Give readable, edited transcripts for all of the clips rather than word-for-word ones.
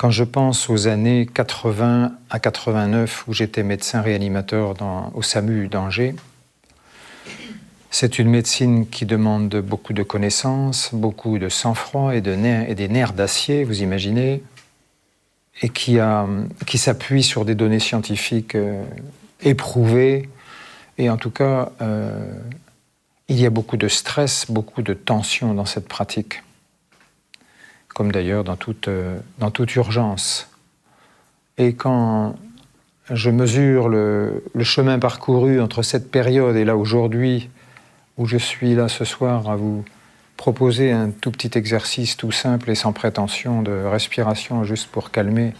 Quand je pense aux années 80 à 89 où j'étais médecin réanimateur au SAMU d'Angers, c'est une médecine qui demande beaucoup de connaissances, beaucoup de sang-froid et des nerfs d'acier, vous imaginez, et qui s'appuie sur des données scientifiques éprouvées. Et en tout cas, il y a beaucoup de stress, beaucoup de tension dans cette pratique, comme d'ailleurs dans toute urgence. Et quand je mesure le chemin parcouru entre cette période et là aujourd'hui, où je suis là ce soir à vous proposer un tout petit exercice tout simple et sans prétention de respiration juste pour calmer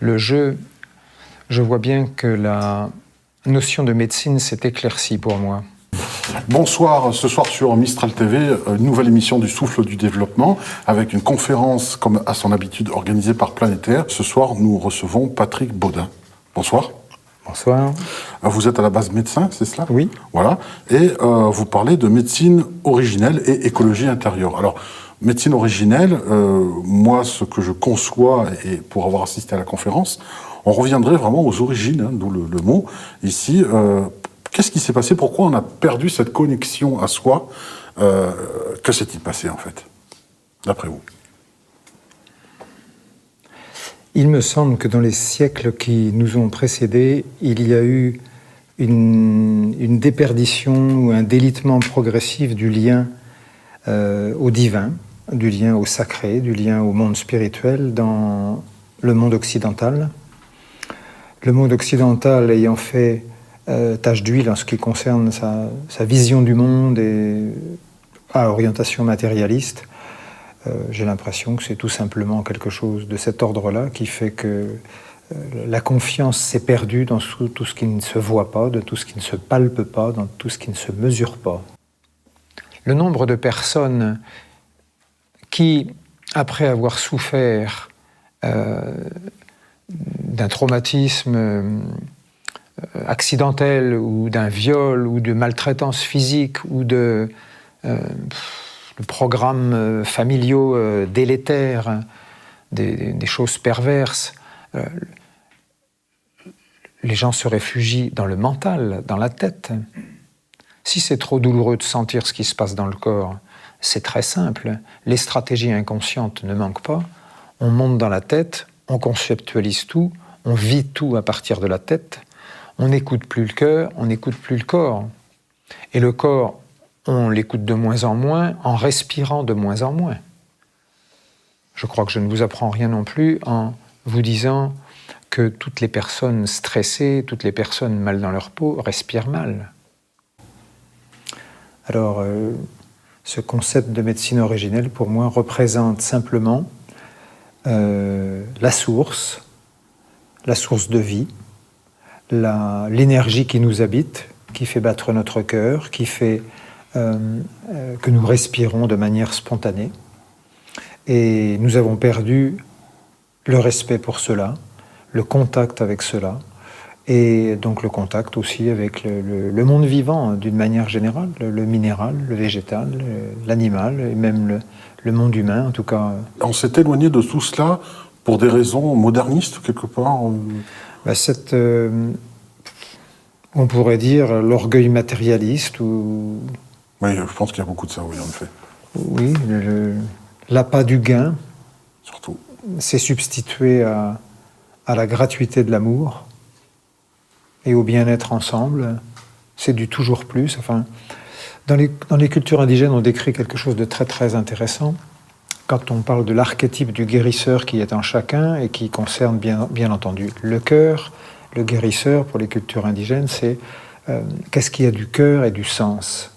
le jeu, je vois bien que la notion de médecine s'est éclaircie pour moi. Bonsoir, ce soir sur Mistral TV, une nouvelle émission du Souffle du Développement avec une conférence comme à son habitude organisée par Planétaire. Ce soir, nous recevons Patrick Baudin. Bonsoir. Bonsoir. Vous êtes à la base médecin, c'est cela? Oui. Voilà. Et vous parlez de médecine originelle et écologie intérieure. Alors, médecine originelle, moi, ce que je conçois, et pour avoir assisté à la conférence, on reviendrait vraiment aux origines, hein, d'où le mot. Ici, qu'est-ce qui s'est passé? Pourquoi on a perdu cette connexion à soi? Que s'est-il passé, en fait, d'après vous? Il me semble que dans les siècles qui nous ont précédés, il y a eu une déperdition ou un délitement progressif du lien au divin, du lien au sacré, du lien au monde spirituel dans le monde occidental. Le monde occidental ayant fait tache d'huile en ce qui concerne sa vision du monde et à orientation matérialiste, j'ai l'impression que c'est tout simplement quelque chose de cet ordre-là qui fait que la confiance s'est perdue dans tout ce qui ne se voit pas, de tout ce qui ne se palpe pas, dans tout ce qui ne se mesure pas. Le nombre de personnes qui, après avoir souffert d'un traumatisme accidentel ou d'un viol ou de maltraitance physique ou de programmes familiaux délétères, des choses perverses, les gens se réfugient dans le mental, dans la tête. Si c'est trop douloureux de sentir ce qui se passe dans le corps, c'est très simple. Les stratégies inconscientes ne manquent pas. On monte dans la tête, on conceptualise tout, on vit tout à partir de la tête. On n'écoute plus le cœur, on n'écoute plus le corps. Et le corps, on l'écoute de moins en moins, en respirant de moins en moins. Je crois que je ne vous apprends rien non plus en vous disant que toutes les personnes stressées, toutes les personnes mal dans leur peau respirent mal. Alors, ce concept de médecine originelle, pour moi, représente simplement la source de vie, l'énergie qui nous habite, qui fait battre notre cœur, qui fait que nous respirons de manière spontanée. Et nous avons perdu le respect pour cela, le contact avec cela, et donc le contact aussi avec le monde vivant d'une manière générale, le minéral, le végétal, l'animal, et même le monde humain en tout cas. On s'est éloigné de tout cela pour des raisons modernistes quelque part? On pourrait dire l'orgueil matérialiste ou... Oui, je pense qu'il y a beaucoup de ça, oui, en effet. Oui, l'appât du gain. Surtout. C'est substitué à la gratuité de l'amour et au bien-être ensemble. C'est du toujours plus. Enfin, dans les cultures indigènes, on décrit quelque chose de très très intéressant. Quand on parle de l'archétype du guérisseur qui est en chacun et qui concerne bien entendu le cœur, le guérisseur pour les cultures indigènes, c'est qu'est-ce qu'il y a du cœur et du sens.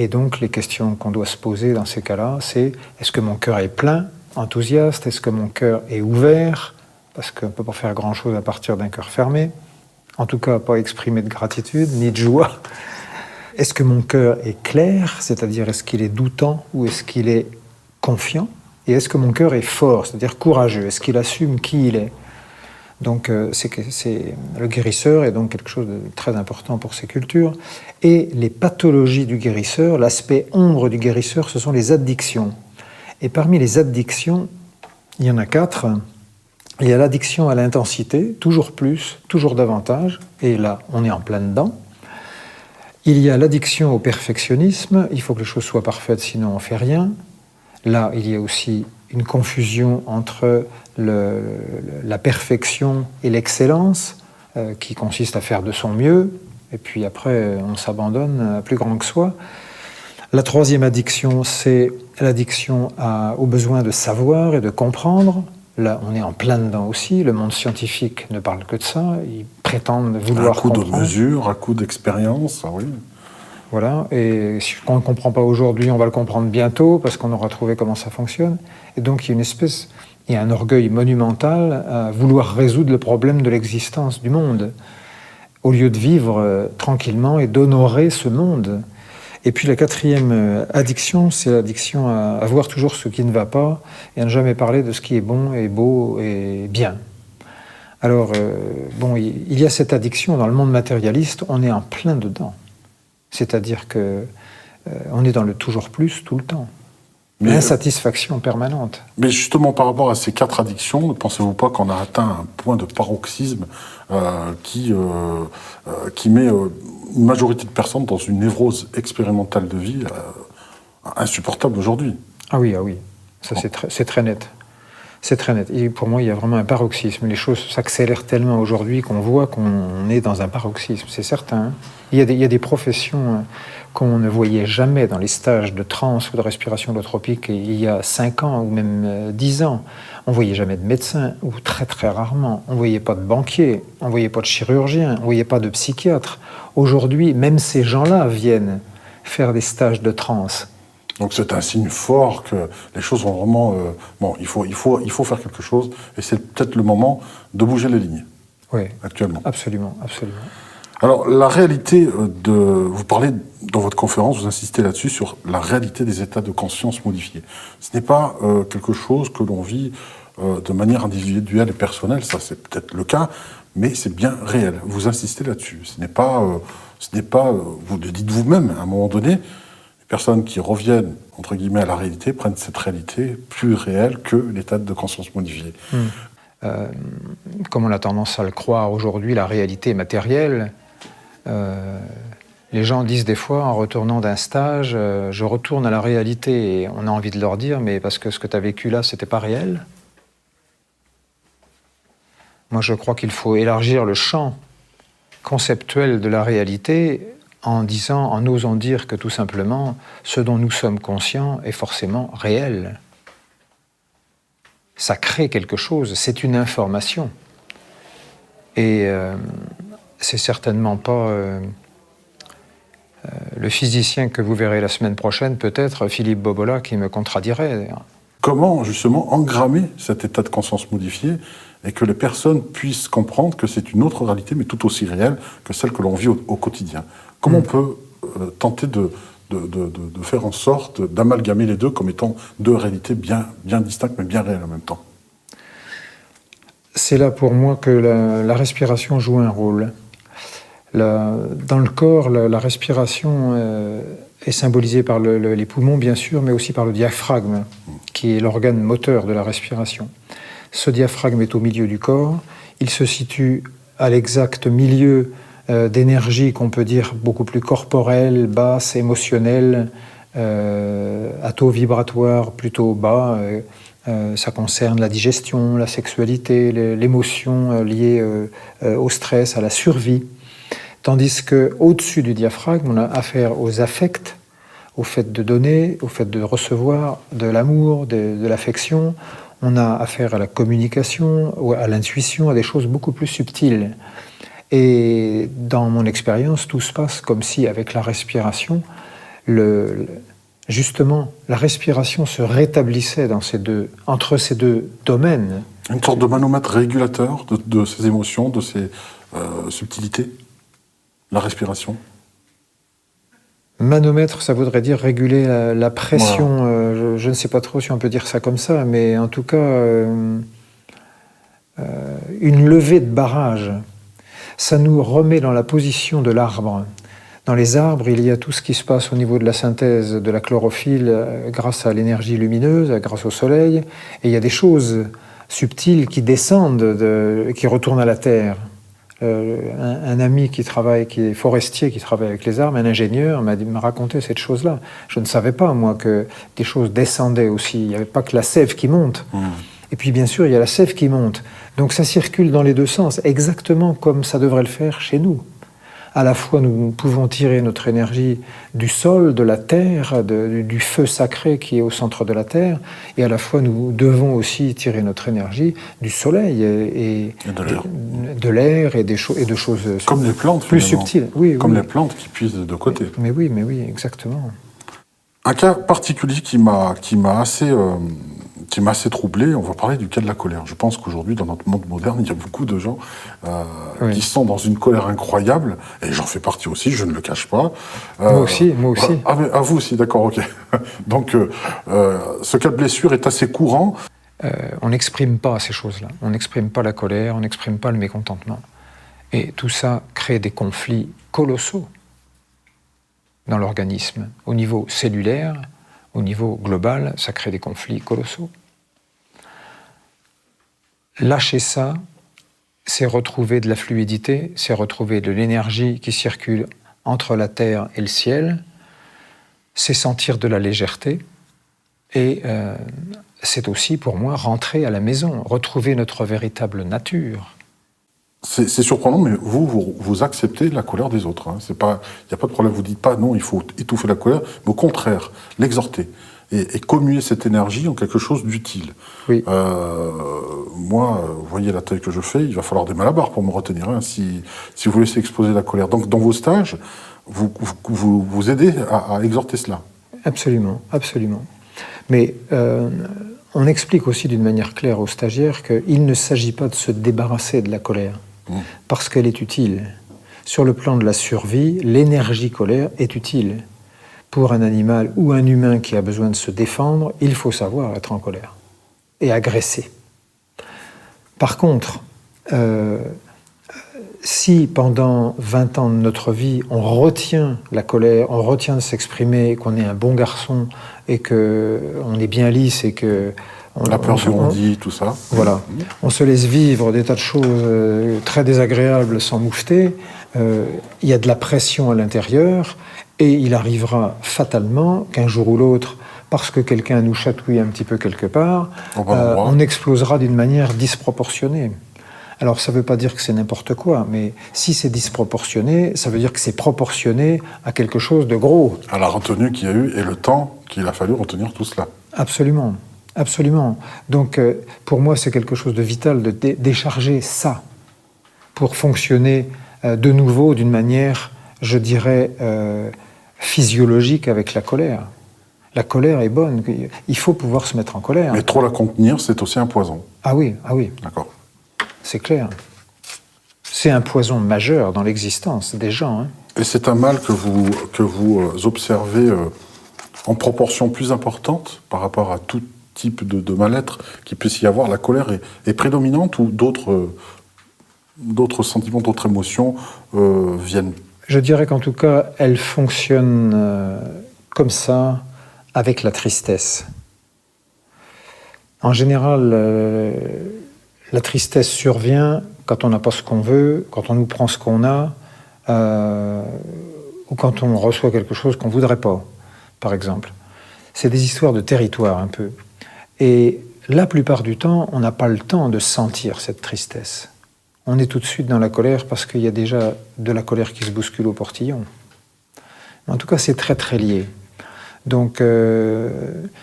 Et donc, les questions qu'on doit se poser dans ces cas-là, c'est est-ce que mon cœur est plein, enthousiaste? Est-ce que mon cœur est ouvert? Parce qu'on ne peut pas faire grand-chose à partir d'un cœur fermé. En tout cas, pas exprimer de gratitude, ni de joie. Est-ce que mon cœur est clair? C'est-à-dire, est-ce qu'il est doutant ou est-ce qu'il est confiant? Et est-ce que mon cœur est fort? C'est-à-dire courageux? Est-ce qu'il assume qui il est? Donc, le guérisseur est donc quelque chose de très important pour ces cultures. Et les pathologies du guérisseur, l'aspect ombre du guérisseur, ce sont les addictions. Et parmi les addictions, il y en a 4. Il y a l'addiction à l'intensité, toujours plus, toujours davantage, et là, on est en plein dedans. Il y a l'addiction au perfectionnisme, il faut que les choses soient parfaites, sinon on ne fait rien. Là, il y a aussi une confusion entre la perfection et l'excellence, qui consiste à faire de son mieux, et puis après, on s'abandonne à plus grand que soi. La troisième addiction, c'est l'addiction au besoin de savoir et de comprendre. Là, on est en plein dedans aussi. Le monde scientifique ne parle que de ça. Ils prétendent vouloir comprendre. À coup de mesure, à coup d'expérience, oui. Voilà, et si on ne comprend pas aujourd'hui, on va le comprendre bientôt, parce qu'on aura trouvé comment ça fonctionne. Et donc, il y a un orgueil monumental à vouloir résoudre le problème de l'existence du monde, au lieu de vivre tranquillement et d'honorer ce monde. Et puis la quatrième addiction, c'est l'addiction à voir toujours ce qui ne va pas et à ne jamais parler de ce qui est bon et beau et bien. Alors, il y a cette addiction dans le monde matérialiste, on est en plein dedans. C'est-à-dire qu'on est dans le toujours plus tout le temps. L'insatisfaction permanente. Mais justement, par rapport à ces 4 addictions, ne pensez-vous pas qu'on a atteint un point de paroxysme qui met une majorité de personnes dans une névrose expérimentale de vie insupportable aujourd'hui? Ah oui, ça c'est très net. C'est très net. Et pour moi, il y a vraiment un paroxysme. Les choses s'accélèrent tellement aujourd'hui qu'on voit qu'on est dans un paroxysme, c'est certain. Il y a des professions qu'on ne voyait jamais dans les stages de transe ou de respiration holotropique il y a 5 ans ou même 10 ans. On ne voyait jamais de médecin, ou très très rarement. On ne voyait pas de banquier, on ne voyait pas de chirurgien, on ne voyait pas de psychiatre. Aujourd'hui, même ces gens-là viennent faire des stages de transe. Donc c'est un signe fort que les choses vont vraiment... il faut faire quelque chose, et c'est peut-être le moment de bouger les lignes. Oui, actuellement. Absolument, absolument. Alors la réalité vous parlez dans votre conférence, vous insistez là-dessus, sur la réalité des états de conscience modifiés. Ce n'est pas quelque chose que l'on vit de manière individuelle et personnelle, ça c'est peut-être le cas, mais c'est bien réel. Vous insistez là-dessus. Ce n'est pas, vous le dites vous-même, à un moment donné, les personnes qui reviennent, entre guillemets, à la réalité, prennent cette réalité plus réelle que l'état de conscience modifié. Comme on a tendance à le croire aujourd'hui, la réalité est matérielle. Les gens disent des fois, en retournant d'un stage, je retourne à la réalité, et on a envie de leur dire, mais parce que ce que tu as vécu là, c'était pas réel. Moi, je crois qu'il faut élargir le champ conceptuel de la réalité en osant dire que tout simplement, ce dont nous sommes conscients est forcément réel. Ça crée quelque chose, c'est une information. Et c'est certainement pas le physicien que vous verrez la semaine prochaine, peut-être Philippe Bobola, qui me contredirait. Comment, justement, engrammer cet état de conscience modifié et que les personnes puissent comprendre que c'est une autre réalité, mais tout aussi réelle que celle que l'on vit au quotidien? Comment on peut tenter de faire en sorte d'amalgamer les deux comme étant deux réalités bien distinctes, mais bien réelles en même temps? C'est là pour moi que la respiration joue un rôle. Dans le corps, la respiration est symbolisée par les poumons, bien sûr, mais aussi par le diaphragme, qui est l'organe moteur de la respiration. Ce diaphragme est au milieu du corps. Il se situe à l'exact milieu d'énergie qu'on peut dire beaucoup plus corporelle, basse, émotionnelle, à taux vibratoire plutôt bas. Ça concerne la digestion, la sexualité, l'émotion liée au stress, à la survie. Tandis qu'au-dessus du diaphragme, on a affaire aux affects, au fait de donner, au fait de recevoir de l'amour, de l'affection. On a affaire à la communication, à l'intuition, à des choses beaucoup plus subtiles. Et dans mon expérience, tout se passe comme si, avec la respiration, justement, la respiration se rétablissait entre ces deux domaines. Une sorte de manomètre régulateur de ces émotions, de ces subtilités, la respiration. Manomètre, ça voudrait dire réguler la pression. Voilà. Je ne sais pas trop si on peut dire ça comme ça, mais en tout cas, une levée de barrage. Ça nous remet dans la position de l'arbre. Dans les arbres, il y a tout ce qui se passe au niveau de la synthèse de la chlorophylle grâce à l'énergie lumineuse, grâce au soleil. Et il y a des choses subtiles qui descendent, qui retournent à la terre. Un ami qui est forestier, qui travaille avec les arbres, un ingénieur, m'a raconté cette chose-là. Je ne savais pas, moi, que des choses descendaient aussi. Il n'y avait pas que la sève qui monte. Et puis, bien sûr, il y a la sève qui monte. Donc, ça circule dans les deux sens, exactement comme ça devrait le faire chez nous. À la fois, nous pouvons tirer notre énergie du sol, de la terre, du feu sacré qui est au centre de la terre, et à la fois, nous devons aussi tirer notre énergie du soleil et de l'air et de choses comme les plantes, plus subtiles. Oui, comme oui. les plantes qui puissent de côté. Mais oui, exactement. Un cas particulier qui m'a assez troublé, on va parler du cas de la colère. Je pense qu'aujourd'hui, dans notre monde moderne, il y a beaucoup de gens qui sont dans une colère incroyable, et j'en fais partie aussi, je ne le cache pas. Moi aussi. Ah, mais à vous aussi, d'accord, ok. Donc, ce cas de blessure est assez courant. On n'exprime pas ces choses-là. On n'exprime pas la colère, on n'exprime pas le mécontentement. Et tout ça crée des conflits colossaux dans l'organisme. Au niveau cellulaire, au niveau global, ça crée des conflits colossaux. Lâcher ça, c'est retrouver de la fluidité, c'est retrouver de l'énergie qui circule entre la terre et le ciel, c'est sentir de la légèreté, et c'est aussi, pour moi, rentrer à la maison, retrouver notre véritable nature. C'est surprenant, mais vous acceptez la colère des autres. Hein. Il n'y a pas de problème. Vous ne dites pas non, il faut étouffer la colère, mais au contraire, l'exhorter et commuer cette énergie en quelque chose d'utile. Oui. Moi, vous voyez la taille que je fais, il va falloir des malabars pour me retenir hein, si vous laissez exposer la colère. Donc, dans vos stages, vous aidez à exhorter cela. Absolument. Mais on explique aussi d'une manière claire aux stagiaires qu'il ne s'agit pas de se débarrasser de la colère, parce qu'elle est utile. Sur le plan de la survie, l'énergie colère est utile. Pour un animal ou un humain qui a besoin de se défendre, il faut savoir être en colère et agresser. Par contre, si pendant 20 ans de notre vie, on retient la colère, on retient de s'exprimer, qu'on est un bon garçon et qu'on est bien lisse et que... La peur du on-dit, tout ça. Voilà. On se laisse vivre des tas de choses très désagréables sans moufter. Il y a de la pression à l'intérieur et il arrivera fatalement qu'un jour ou l'autre, parce que quelqu'un nous chatouille un petit peu quelque part, on explosera d'une manière disproportionnée. Alors ça ne veut pas dire que c'est n'importe quoi, mais si c'est disproportionné, ça veut dire que c'est proportionné à quelque chose de gros. À la retenue qu'il y a eu et le temps qu'il a fallu retenir tout cela. Absolument. Donc pour moi c'est quelque chose de vital de décharger ça pour fonctionner de nouveau d'une manière, je dirais, physiologique avec la colère. La colère est bonne, il faut pouvoir se mettre en colère. Mais trop la contenir, c'est aussi un poison. Ah oui. D'accord. C'est clair. C'est un poison majeur dans l'existence des gens. Hein. Et c'est un mal que vous observez en proportion plus importante par rapport à tout type de mal-être qu'il puisse y avoir. La colère est prédominante ou d'autres sentiments, d'autres émotions viennent? Je dirais qu'en tout cas, elle fonctionne comme ça avec la tristesse. En général, la tristesse survient quand on n'a pas ce qu'on veut, quand on nous prend ce qu'on a, ou quand on reçoit quelque chose qu'on ne voudrait pas, par exemple. C'est des histoires de territoire un peu. Et la plupart du temps, on n'a pas le temps de sentir cette tristesse. On est tout de suite dans la colère parce qu'il y a déjà de la colère qui se bouscule au portillon. En tout cas, c'est très très lié. Donc,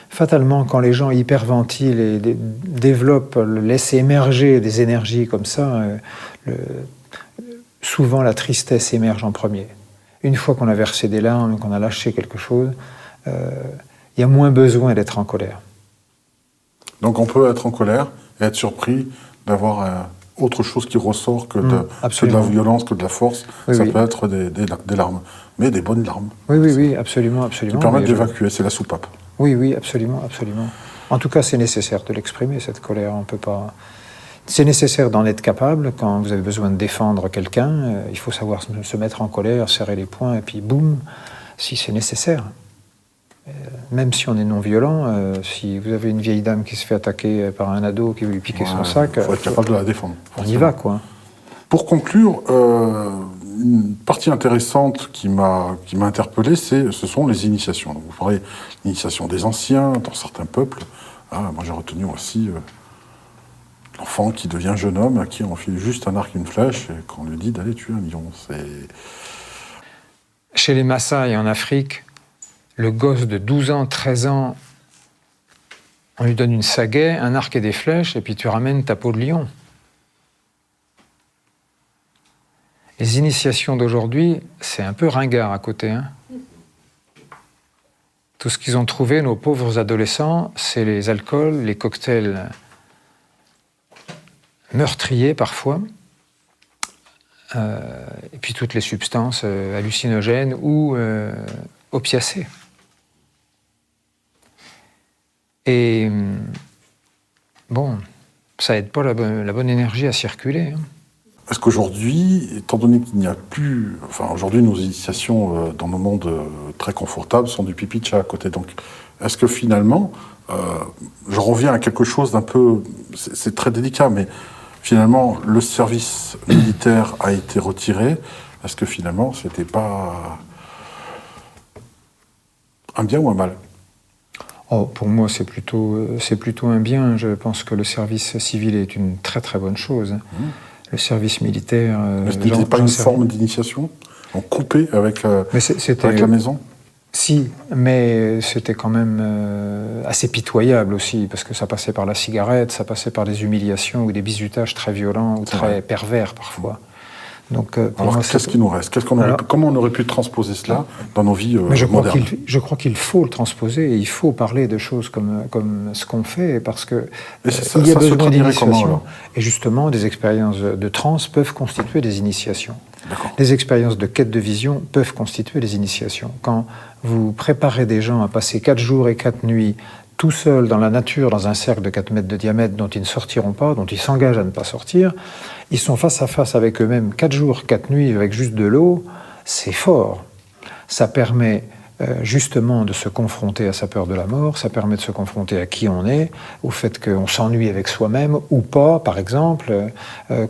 fatalement, quand les gens hyperventilent et développent, laissent émerger des énergies comme ça, souvent la tristesse émerge en premier. Une fois qu'on a versé des larmes, qu'on a lâché quelque chose, il y a moins besoin d'être en colère. Donc on peut être en colère et être surpris d'avoir autre chose qui ressort que de la violence, que de la force. Oui, ça peut être des larmes, mais des bonnes larmes. Oui, absolument. Qui permettent d'évacuer, c'est la soupape. Oui, absolument. En tout cas, c'est nécessaire de l'exprimer, cette colère. On peut pas... C'est nécessaire d'en être capable. Quand vous avez besoin de défendre quelqu'un, il faut savoir se mettre en colère, serrer les poings, et puis boum, si c'est nécessaire. Même si on est non-violent, si vous avez une vieille dame qui se fait attaquer par un ado qui veut lui piquer son sac, il faut être capable de la défendre. On y va, quoi. Pour conclure, une partie intéressante qui m'a interpellé, ce sont les initiations. Donc, vous parlez d'initiation des anciens dans certains peuples. Moi, j'ai retenu aussi l'enfant qui devient jeune homme, à qui on file juste un arc et une flèche, et qu'on lui dit d'aller tuer un lion. Chez les Maasai en Afrique, le gosse de 12 ans, 13 ans, on lui donne une sagaie, un arc et des flèches, et puis tu ramènes ta peau de lion. Les initiations d'aujourd'hui, c'est un peu ringard à côté. Hein. Tout ce qu'ils ont trouvé, nos pauvres adolescents, c'est les alcools, les cocktails meurtriers parfois, et puis toutes les substances hallucinogènes ou opiacées. Et bon, ça aide pas la bonne énergie à circuler. Hein. Est-ce qu'aujourd'hui, étant donné qu'il n'y a plus... Enfin, aujourd'hui, nos initiations dans nos mondes très confortables sont du pipi de chat à côté. Donc, est-ce que finalement, je reviens à quelque chose d'un peu... C'est très délicat, mais finalement, le service militaire a été retiré. Est-ce que finalement, c'était pas un bien ou un mal ? Pour moi, c'est plutôt un bien. Je pense que le service civil est une très très bonne chose. Le service militaire... ce n'était pas une forme d'initiation ? On coupait avec la maison ? Si, mais c'était quand même assez pitoyable aussi, parce que ça passait par la cigarette, ça passait par des humiliations ou des bizutages très violents ou très pervers parfois. Donc, alors, qu'est-ce qui nous reste ? Comment on aurait pu transposer cela dans nos vies modernes ? Je crois qu'il faut le transposer et il faut parler de choses comme ce qu'on fait, parce que il y a besoin d'initiation. Et justement, des expériences de transe peuvent constituer des initiations. Les expériences de quête de vision peuvent constituer des initiations. Quand vous préparez des gens à passer 4 jours et 4 nuits tout seuls dans la nature, dans un cercle de 4 mètres de diamètre dont ils ne sortiront pas, dont ils s'engagent à ne pas sortir, ils sont face à face avec eux-mêmes 4 jours, 4 nuits avec juste de l'eau, c'est fort. Ça permet justement de se confronter à sa peur de la mort, ça permet de se confronter à qui on est, au fait qu'on s'ennuie avec soi-même ou pas, par exemple,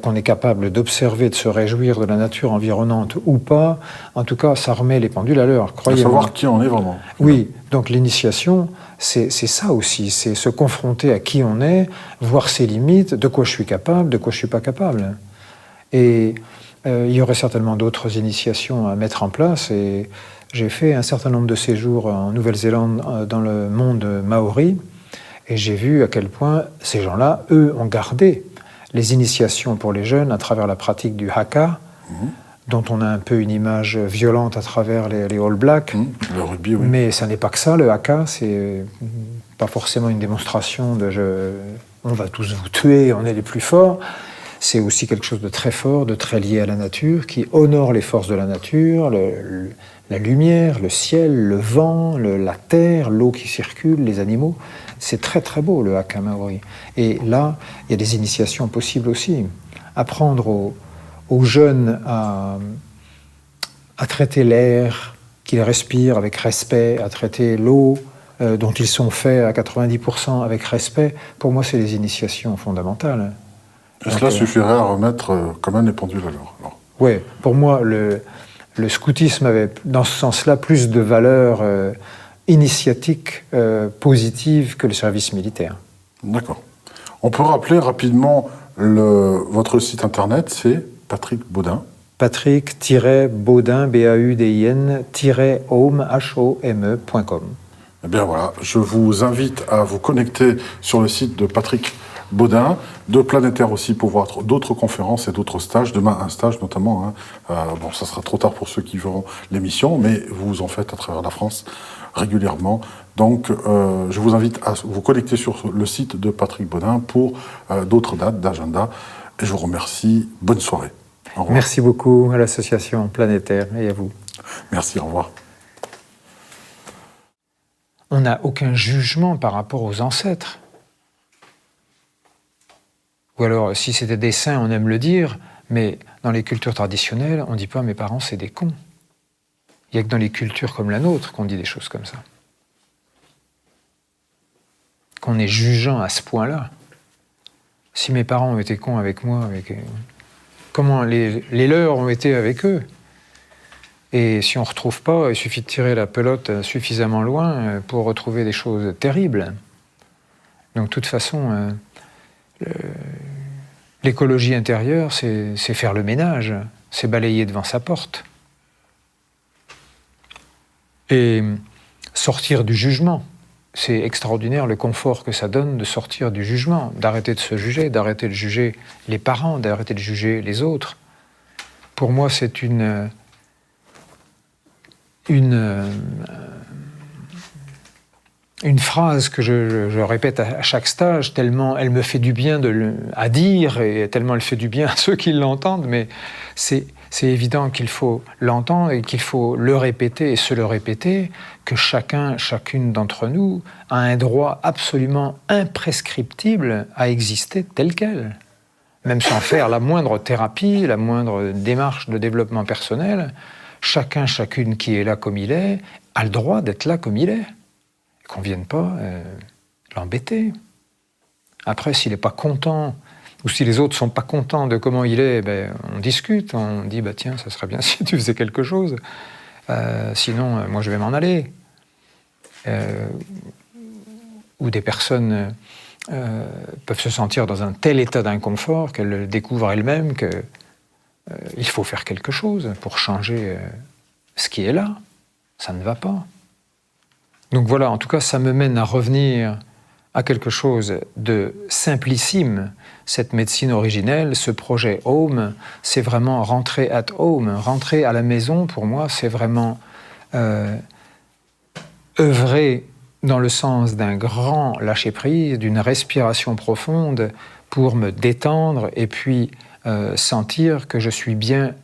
qu'on est capable d'observer, de se réjouir de la nature environnante ou pas. En tout cas, ça remet les pendules à l'heure, croyez-moi. Savoir qui on est vraiment. Oui, donc l'initiation, c'est ça aussi, c'est se confronter à qui on est, voir ses limites, de quoi je suis capable, de quoi je ne suis pas capable. Et il y aurait certainement d'autres initiations à mettre en place, et j'ai fait un certain nombre de séjours en Nouvelle-Zélande dans le monde maori, et j'ai vu à quel point ces gens-là, eux, ont gardé les initiations pour les jeunes à travers la pratique du haka, dont on a un peu une image violente à travers les All Blacks. Le rugby, oui. Mais ça n'est pas que ça, le haka, c'est pas forcément une démonstration de on va tous vous tuer, on est les plus forts. C'est aussi quelque chose de très fort, de très lié à la nature, qui honore les forces de la nature, la lumière, le ciel, le vent, la terre, l'eau qui circule, les animaux. C'est très très beau, le haka maori. Et là, il y a des initiations possibles aussi. Apprendre aux jeunes à traiter l'air qu'ils respirent avec respect, à traiter l'eau dont ils sont faits à 90% avec respect, pour moi, c'est les initiations fondamentales. Et cela suffirait à remettre quand même les pendules à l'heure. Oui, pour moi, le scoutisme avait, dans ce sens-là, plus de valeur initiatique positive que le service militaire. D'accord. On peut rappeler rapidement votre site internet, c'est Patrick Baudin. Patrick-Baudin, BAUDIN-home, HOME.com. Eh bien voilà, je vous invite à vous connecter sur le site de Patrick Baudin, de Planétaire aussi, pour voir d'autres conférences et d'autres stages. Demain, un stage notamment. Bon, ça sera trop tard pour ceux qui verront l'émission, mais vous en faites à travers la France régulièrement. Donc, je vous invite à vous connecter sur le site de Patrick Baudin pour d'autres dates d'agenda. Et je vous remercie. Bonne soirée. Au revoir. Merci beaucoup à l'association Planétaire et à vous. Merci, au revoir. On n'a aucun jugement par rapport aux ancêtres. Ou alors, si c'était des saints, on aime le dire, mais dans les cultures traditionnelles, on ne dit pas « mes parents, c'est des cons ». Il n'y a que dans les cultures comme la nôtre qu'on dit des choses comme ça. qu'on est jugeant à ce point-là. Si mes parents ont été cons avec moi, comment les leurs ont été avec eux? Et si on ne retrouve pas, il suffit de tirer la pelote suffisamment loin pour retrouver des choses terribles. Donc de toute façon, l'écologie intérieure, c'est faire le ménage, c'est balayer devant sa porte. Et sortir du jugement. C'est extraordinaire le confort que ça donne de sortir du jugement, d'arrêter de se juger, d'arrêter de juger les parents, d'arrêter de juger les autres. Pour moi, c'est une phrase que je répète à chaque stage, tellement elle me fait du bien à dire et tellement elle fait du bien à ceux qui l'entendent, mais c'est évident qu'il faut l'entendre et qu'il faut le répéter et se le répéter, que chacune d'entre nous a un droit absolument imprescriptible à exister tel quel. Même sans faire la moindre thérapie, la moindre démarche de développement personnel, chacune qui est là comme il est, a le droit d'être là comme il est. Qu'on ne vienne pas l'embêter. Après, s'il n'est pas content, ou si les autres ne sont pas contents de comment il est, on discute, on dit tiens, ça serait bien si tu faisais quelque chose. Sinon, moi je vais m'en aller. Ou des personnes peuvent se sentir dans un tel état d'inconfort qu'elles découvrent elles-mêmes qu'il faut faire quelque chose pour changer ce qui est là. Ça ne va pas. Donc voilà, en tout cas, ça me mène à revenir à quelque chose de simplissime. Cette médecine originelle, ce projet Home, c'est vraiment rentrer at home. Rentrer à la maison, pour moi, c'est vraiment œuvrer dans le sens d'un grand lâcher-prise, d'une respiration profonde pour me détendre et puis sentir que je suis bien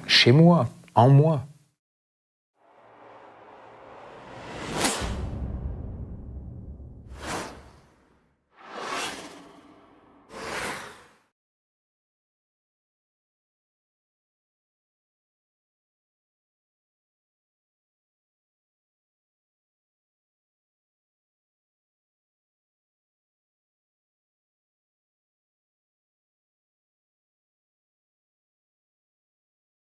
chez moi, en moi.